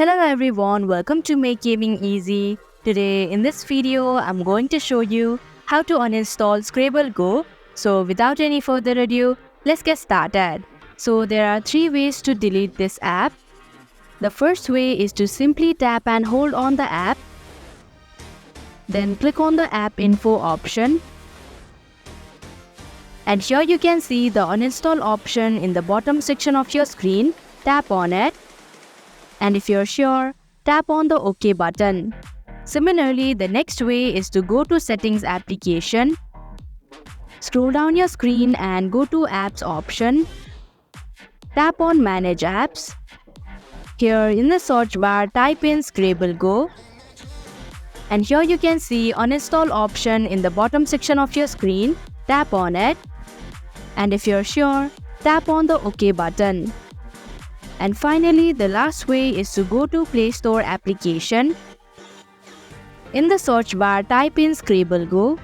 Hello everyone, welcome to Make Gaming Easy. Today in this video, I'm going to show you how to uninstall Scrabble Go. So without any further ado, let's get started. So there are 3 ways to delete this app. The first way is to simply tap and hold on the app. Then click on the app info option. And here you can see the uninstall option in the bottom section of your screen. Tap on it. And if you're sure, tap on the OK button. Similarly, the next way is to go to Settings application. Scroll down your screen and go to Apps option. Tap on Manage Apps. Here in the search bar, type in Scrabble Go. And here you can see Uninstall option in the bottom section of your screen. Tap on it. And if you're sure, tap on the OK button. And finally, the last way is to go to Play Store application. In the search bar, type in Scrabble Go.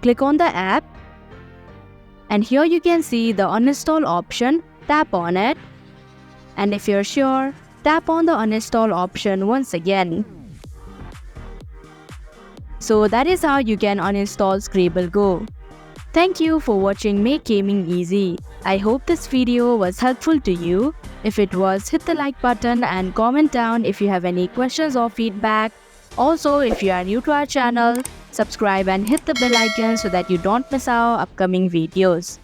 Click on the app. And here you can see the uninstall option. Tap on it. And if you're sure, tap on the uninstall option once again. So that is how you can uninstall Scrabble Go. Thank you for watching Make Gaming Easy. I hope this video was helpful to you. If it was, hit the like button and comment down if you have any questions or feedback. Also, if you are new to our channel, subscribe and hit the bell icon so that you don't miss our upcoming videos.